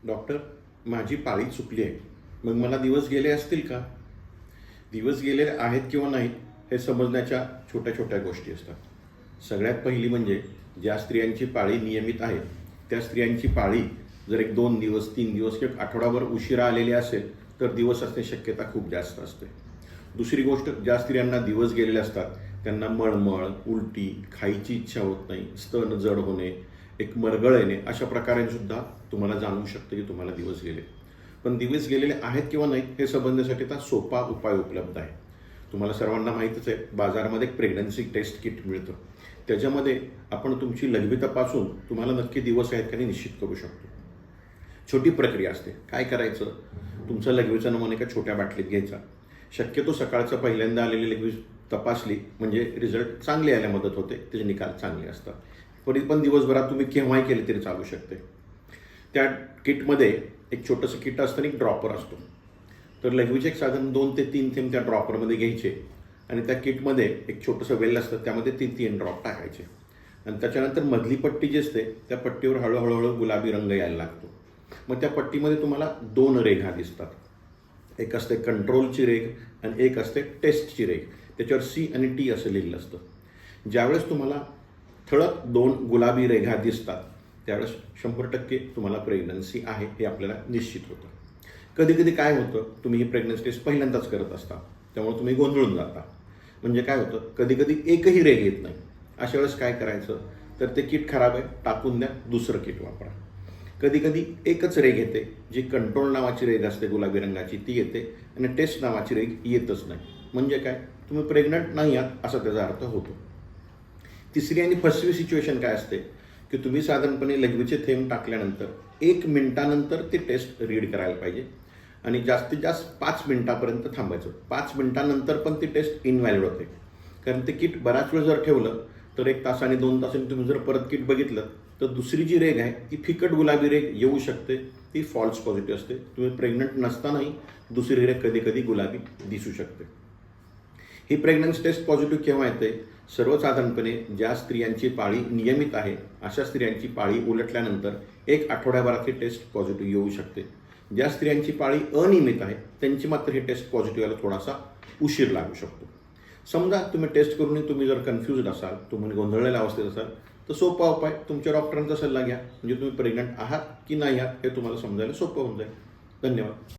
Doctor, माझी पाळी चुकली आहे, मग मला दिवस गेले असतील का? दिवस गेले आहेत किंवा नाहीत हे समजण्याच्या छोट्या छोट्या गोष्टी असतात. सगळ्यात पहिली म्हणजे ज्या स्त्रियांची पाळी नियमित आहे त्या स्त्रियांची पाळी जर 1-2 दिवस 3 दिवस किंवा आठवडाभर उशिरा आलेली असेल तर दिवस असण्याची शक्यता खूप जास्त असते. दुसरी गोष्ट, ज्या स्त्रियांना दिवस गेलेले असतात त्यांना मळमळ, उलटी, खायची इच्छा होत नाही, स्तन जड होणे, एक मरगळ येणे अशा प्रकारे सुद्धा तुम्हाला जाणवू शकतं की तुम्हाला दिवस गेले. पण दिवस गेलेले आहेत किंवा नाहीत हे समजण्यासाठी आता सोपा उपाय उपलब्ध आहे. तुम्हाला सर्वांना माहीतच आहे, बाजारामध्ये एक प्रेग्नन्सी टेस्ट किट मिळतं. त्याच्यामध्ये आपण तुमची लघवी तपासून तुम्हाला नक्की दिवस आहेत का नाही निश्चित करू शकतो. छोटी प्रक्रिया असते. काय करायचं, तुमचा लघवीचा नमुना एका छोट्या बाटलीत घ्यायचा. शक्यतो सकाळचं पहिल्यांदा आलेली लघवी तपासली म्हणजे रिझल्ट चांगले यायला मदत होते, त्याचे निकाल चांगले असतात. पण दिवसभरात तुम्ही केव्हाही केले तरी चालू शकते. त्या किटमध्ये एक छोटंसं किट असतं आणि एक ड्रॉपर असतो. तर लघवीचे एक साधारण 2 ते 3 थेंब त्या ड्रॉपरमध्ये घ्यायचे आणि त्या किटमध्ये एक छोटंसं वेल असतं, त्यामध्ये 3 ड्रॉप टाकायचे आणि त्याच्यानंतर मधली पट्टी जी असते त्या पट्टीवर हळूहळू गुलाबी रंग यायला लागतो. मग त्या पट्टीमध्ये तुम्हाला 2 रेघा दिसतात. एक असते कंट्रोलची रेघ आणि एक असते टेस्टची रेघ. त्याच्यावर C आणि T असं लिहिलं असतं. ज्यावेळेस तुम्हाला ठळक 2 गुलाबी रेघा दिसतात त्यावेळेस 100% तुम्हाला प्रेग्नन्सी आहे हे आपल्याला निश्चित होतं. कधी कधी काय होतं, तुम्ही ही प्रेग्नन्सी टेस्ट पहिल्यांदाच करत असता, त्यामुळे तुम्ही गोंधळून जाता. म्हणजे काय होतं, कधी कधी एकही रेघ येत नाही. अशा वेळेस काय करायचं, तर ते किट खराब आहे, टाकून द्या, दुसरं किट वापरा. कधी कधी एकच रेघ येते, जी कंट्रोल नावाची रेघ असते गुलाबी रंगाची ती येते आणि टेस्ट नावाची रेघ येतच नाही. म्हणजे काय, तुम्ही प्रेग्नंट नाही आहात असा त्याचा अर्थ होतो. तिसरी आणि 5वी सिच्युएशन काय असते की तुम्ही साधारणपणे लघवीचे थेंब टाकल्यानंतर 1 मिनिटानंतर ती टेस्ट रीड करायला पाहिजे आणि जास्तीत जास्त 5 मिनिटापर्यंत थांबायचं. 5 मिनिटानंतर पण ती टेस्ट इनव्हॅलिड होते. कारण ते किट बराच वेळ जर ठेवलं तर 1 तासाने 2 तासाने तुम्ही जर परत किट बघितलं तर दुसरी जी रेघ आहे ती फिकट गुलाबी रेघ येऊ शकते, ती फॉल्स पॉझिटिव्ह असते. तुम्ही प्रेग्नंट नसतानाही दुसरी रेघ कधी कधी गुलाबी दिसू शकते. ही प्रेग्नन्सी टेस्ट पॉझिटिव्ह केव्हा येते, सर्वसाधारणपणे ज्या स्त्रियांची पाळी नियमित आहे अशा स्त्रियांची पाळी उलटल्यानंतर 1 आठवड्याभरात ही टेस्ट पॉझिटिव्ह येऊ शकते. ज्या स्त्रियांची पाळी अनियमित आहे त्यांची मात्र ही टेस्ट पॉझिटिव्ह यायला थोडासा उशीर लागू शकतो. समजा तुम्ही टेस्ट करूनही तुम्ही जर कन्फ्युज्ड असाल, तुम्ही गोंधळलेल्या अवस्थेत असाल तर सोपा उपाय, तुमच्या डॉक्टरांचा सल्ला घ्या. म्हणजे तुम्ही प्रेग्नंट आहात की नाही आहात हे तुम्हाला समजायला सोपं होऊन जाईल. धन्यवाद.